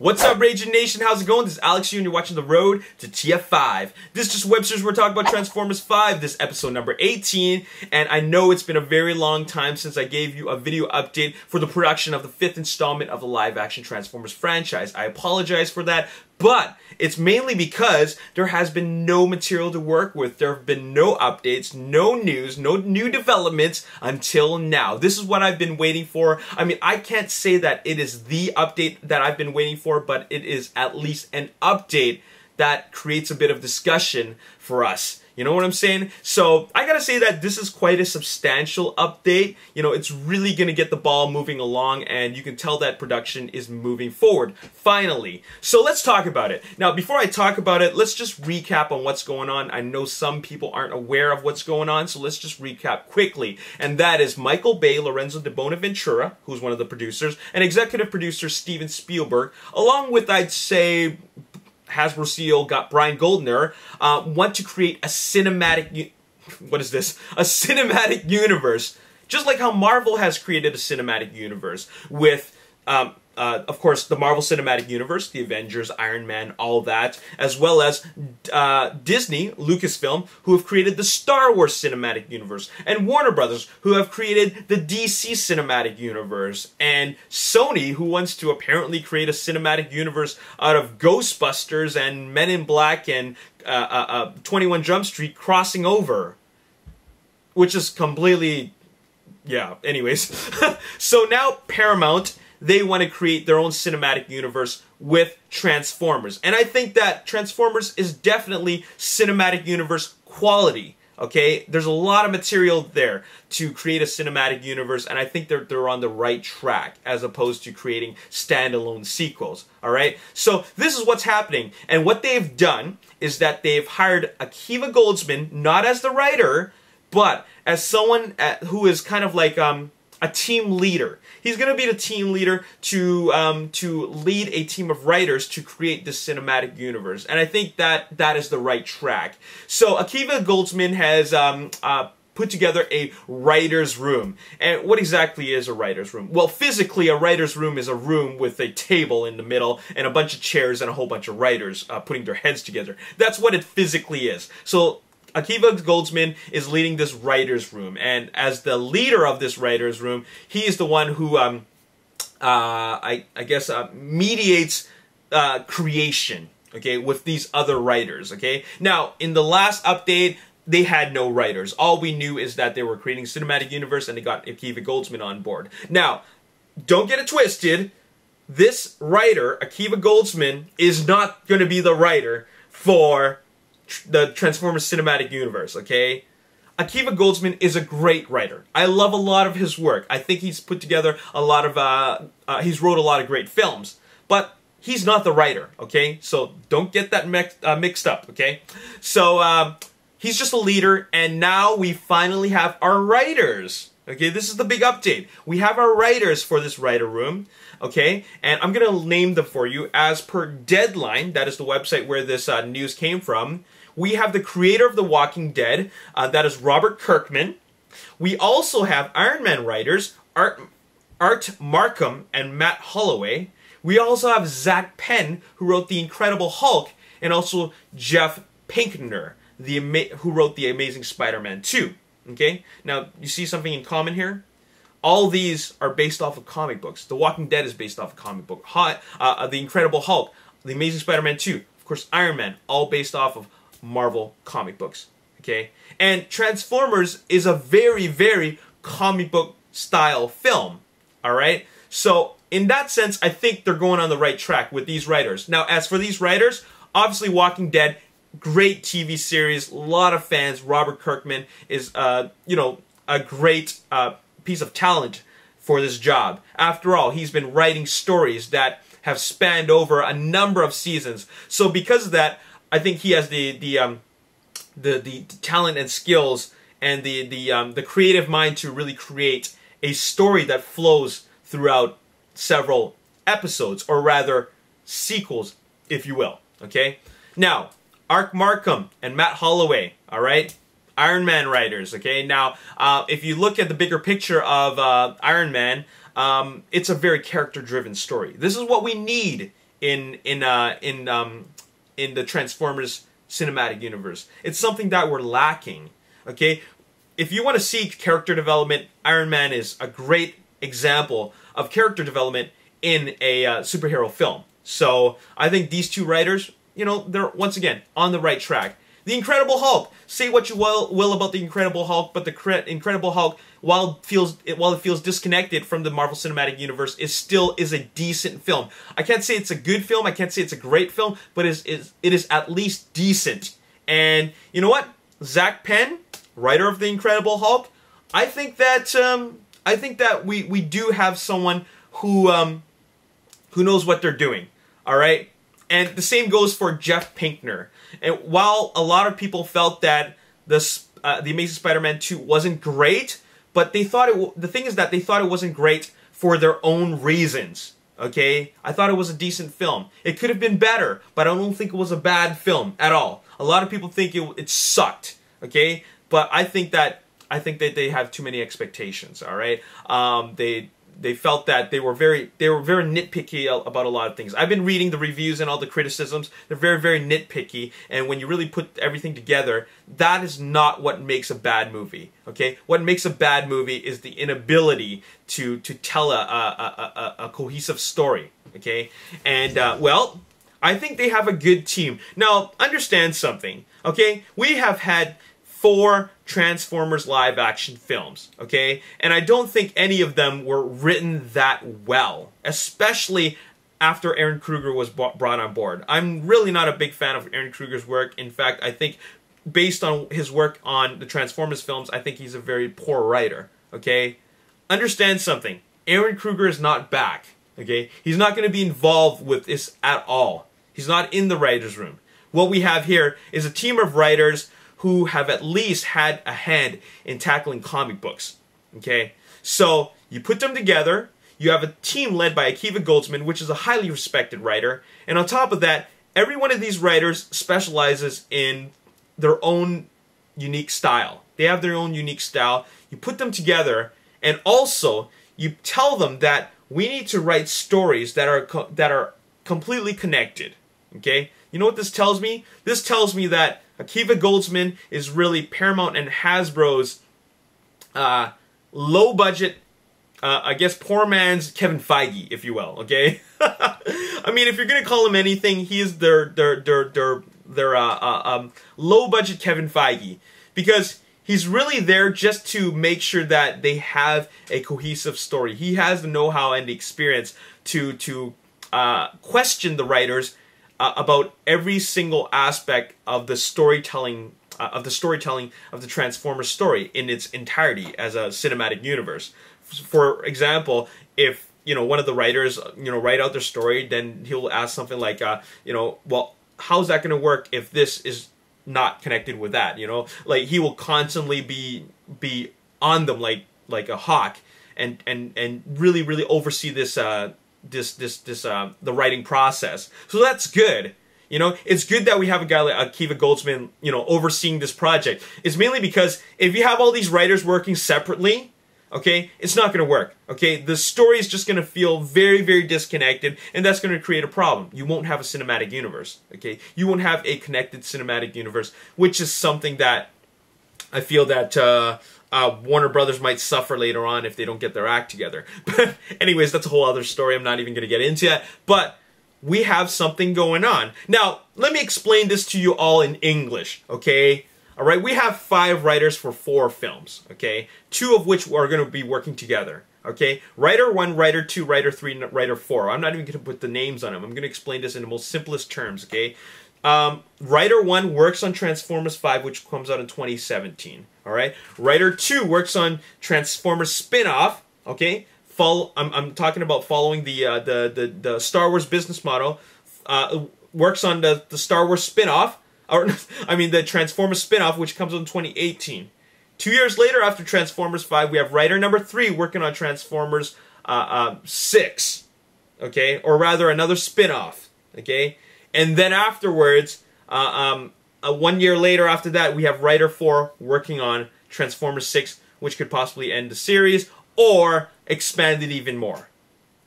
What's up, Ragin Nation? How's it going? This is Alex here, and you're watching The Road to TF5. This is just web series we're talking about Transformers 5. This is episode number 18, and I know it's been a very long time since I gave you a video update for the production of the 5th installment of the live-action Transformers franchise. I apologize for that, but it's mainly because there has been no material to work with. There have been no updates, no news, no new developments until now. This is what I've been waiting for. I mean, I can't say that it is the update that I've been waiting for, but it is at least an update that creates a bit of discussion for us. You know what I'm saying? So I gotta say that this is quite a substantial update. You know, it's really gonna get the ball moving along, and you can tell that production is moving forward, finally. So let's talk about it. Now, before I talk about it, let's just recap on what's going on. I know some people aren't aware of what's going on, so let's just recap quickly. And that is Michael Bay, Lorenzo de Bonaventura, who's one of the producers, and executive producer Steven Spielberg, along with, I'd say, Hasbro CEO got Brian Goldner, want to create a cinematic, what is this? A cinematic universe. Just like how Marvel has created a cinematic universe with, of course, the Marvel Cinematic Universe, the Avengers, Iron Man, all that, as well as Disney, Lucasfilm, who have created the Star Wars Cinematic Universe, and Warner Brothers, who have created the DC Cinematic Universe, and Sony, who wants to apparently create a cinematic universe out of Ghostbusters and Men in Black and 21 Jump Street crossing over, which is completely, yeah, anyways. So now Paramount, they want to create their own cinematic universe with Transformers. And I think that Transformers is definitely cinematic universe quality, okay? There's a lot of material there to create a cinematic universe, and I think they're on the right track as opposed to creating standalone sequels, all right? So this is what's happening, and what they've done is that they've hired Akiva Goldsman, not as the writer, but as someone who is kind of like a team leader. He's going to be the team leader to lead a team of writers to create this cinematic universe. And I think that that is the right track. So Akiva Goldsman has put together a writer's room. And what exactly is a writer's room? Well, physically, a writer's room is a room with a table in the middle and a bunch of chairs and a whole bunch of writers putting their heads together. That's what it physically is. So Akiva Goldsman is leading this writer's room, and as the leader of this writer's room, he is the one who, I guess, mediates creation, okay, with these other writers, okay? Now, in the last update, they had no writers. All we knew is that they were creating a cinematic universe, and they got Akiva Goldsman on board. Now, don't get it twisted. This writer, Akiva Goldsman, is not going to be the writer for the Transformers Cinematic Universe, okay? Akiva Goldsman is a great writer. I love a lot of his work. I think he's put together a lot of, he's wrote a lot of great films. But he's not the writer, okay? So don't get that mixed up, okay? So he's just a leader, and now we finally have our writers. Okay, this is the big update. We have our writers for this writer room, okay? And I'm going to name them for you as per Deadline. That is the website where this news came from. We have the creator of The Walking Dead, that is Robert Kirkman. We also have Iron Man writers, Art Markham and Matt Holloway. We also have Zach Penn, who wrote The Incredible Hulk, and also Jeff Pinkner, who wrote The Amazing Spider-Man 2. Okay? Now, you see something in common here? All these are based off of comic books. The Walking Dead is based off of comic book. The Incredible Hulk, The Amazing Spider-Man 2, of course, Iron Man, all based off of Marvel comic books. Okay? And Transformers is a very, very comic book style film. Alright? So, in that sense, I think they're going on the right track with these writers. Now, as for these writers, obviously Walking Dead, great TV series, a lot of fans. Robert Kirkman is, you know, a great piece of talent for this job. After all, he's been writing stories that have spanned over a number of seasons. So because of that, I think he has the talent and skills and the creative mind to really create a story that flows throughout several episodes, or rather sequels, if you will. Okay? Now, Art Markham and Matt Holloway, all right? Iron Man writers, okay? Now, if you look at the bigger picture of Iron Man, it's a very character-driven story. This is what we need in the Transformers cinematic universe. It's something that we're lacking. Okay, if you want to see character development, Iron Man is a great example of character development in a superhero film. So I think these two writers, you know, they're once again on the right track. The Incredible Hulk. Say what you will about the Incredible Hulk, but the Incredible Hulk, while it feels disconnected from the Marvel Cinematic Universe, still is a decent film. I can't say it's a good film. I can't say it's a great film, but it is at least decent. And you know what? Zach Penn, writer of the Incredible Hulk, I think that we do have someone who knows what they're doing. All right. And the same goes for Jeff Pinkner. And while a lot of people felt that the Amazing Spider-Man 2 wasn't great, but they thought the thing is that they thought it wasn't great for their own reasons. Okay, I thought it was a decent film. It could have been better, but I don't think it was a bad film at all. A lot of people think it sucked. Okay, but I think that they have too many expectations. All right, they felt that they were very nitpicky about a lot of things. I've been reading the reviews and all the criticisms. They're very nitpicky, and when you really put everything together, that is not what makes a bad movie. Okay, what makes a bad movie is the inability to tell a cohesive story. Okay, and well, I think they have a good team. Now, understand something. Okay, we have had 4 Transformers live action films, okay? And I don't think any of them were written that well, especially after Aaron Kruger was brought on board. I'm really not a big fan of Aaron Kruger's work. In fact, I think based on his work on the Transformers films, I think he's a very poor writer, okay? Understand something. Aaron Kruger is not back, okay? He's not going to be involved with this at all. He's not in the writer's room. What we have here is a team of writers who have at least had a hand in tackling comic books, okay? So, you put them together, you have a team led by Akiva Goldsman, which is a highly respected writer, and on top of that, every one of these writers specializes in their own unique style. They have their own unique style. You put them together, and also, you tell them that we need to write stories that are completely connected, okay? You know what this tells me? This tells me that Akiva Goldsman is really Paramount and Hasbro's low-budget, I guess, poor man's Kevin Feige, if you will, okay? I mean, if you're going to call him anything, he is their low-budget Kevin Feige. Because he's really there just to make sure that they have a cohesive story. He has the know-how and the experience to question the writers about every single aspect of the storytelling of the Transformers story in its entirety as a cinematic universe. For example, if one of the writers write out their story, then he'll ask something like well, how's that going to work if this is not connected with that? Like he will constantly be on them like a hawk and really oversee this the writing process. So that's good. It's good that we have a guy like Akiva Goldsman, overseeing this project. It's mainly because if you have all these writers working separately, okay, it's not going to work. Okay, the story is just going to feel very disconnected, and that's going to create a problem. You won't have a cinematic universe. Okay, you won't have a connected cinematic universe, which is something that I feel that Warner Brothers might suffer later on if they don't get their act together. But anyways, that's a whole other story. I'm not even going to get into that. But we have something going on. Now, let me explain this to you all in English, okay? All right, we have 5 writers for 4 films, okay? 2 of which are going to be working together, okay? Writer 1, Writer 2, Writer 3, Writer 4. I'm not even going to put the names on them. I'm going to explain this in the most simplest terms, okay? Writer 1 works on Transformers 5, which comes out in 2017. All right. Writer 2 works on Transformers spin-off. Okay. I'm talking about following the Star Wars business model. Works on the Star Wars spin-off, or I mean the Transformers spin-off, which comes out in 2018. 2 years later, after Transformers 5, we have writer number 3 working on Transformers 6. Okay, or rather another spin-off. Okay. And then afterwards, 1 year later after that, we have writer 4 working on Transformers 6, which could possibly end the series or expand it even more.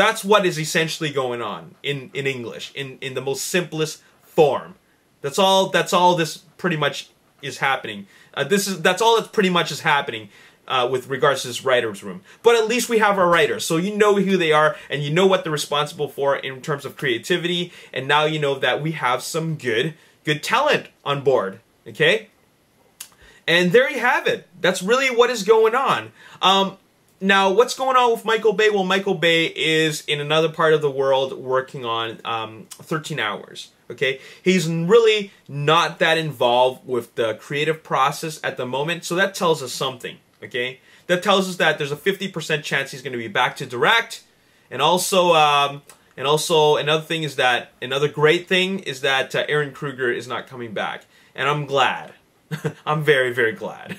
That's what is essentially going on in English, in the most simplest form. That's all this pretty much is happening. That's all that pretty much is happening with regards to this writer's room. But at least we have our writers, so you know who they are, and you know what they're responsible for in terms of creativity, and now you know that we have some good talent on board, okay? And there you have it. That's really what is going on. Now, what's going on with Michael Bay? Well, Michael Bay is in another part of the world working on 13 Hours. Okay, he's really not that involved with the creative process at the moment, so that tells us something. Okay, that tells us that there's a 50% chance he's going to be back to direct, and also another thing is that another great thing is that Aaron Kruger is not coming back, and I'm glad. I'm very, very glad.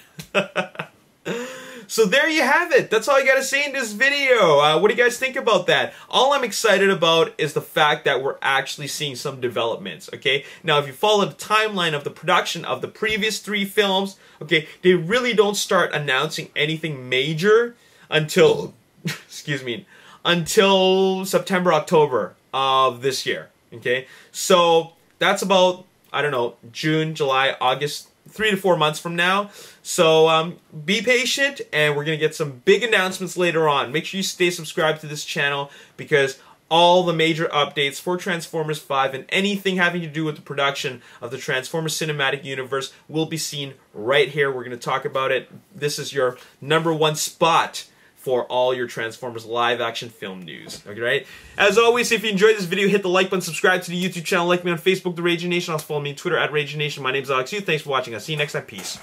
So there you have it. That's all I gotta say in this video. What do you guys think about that? All I'm excited about is the fact that we're actually seeing some developments, okay? Now, if you follow the timeline of the production of the previous 3 films, okay, they really don't start announcing anything major until, excuse me, until September, October of this year, okay? So that's about, I don't know, June, July, August, 3 to 4 months from now. So be patient, and we're going to get some big announcements later on. Make sure you stay subscribed to this channel, because all the major updates for Transformers 5 and anything having to do with the production of the Transformers Cinematic Universe will be seen right here. We're going to talk about it. This is your #1 spot for all your Transformers live action film news. Okay, right? As always, if you enjoyed this video, hit the like button, subscribe to the YouTube channel, like me on Facebook, The Ragin Nation. Also follow me on Twitter at Ragin Nation. My name's Alex Yu. Thanks for watching. I'll see you next time. Peace.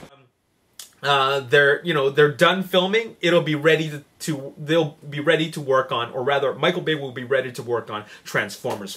They're done filming. They'll be ready to work on, or rather, Michael Bay will be ready to work on Transformers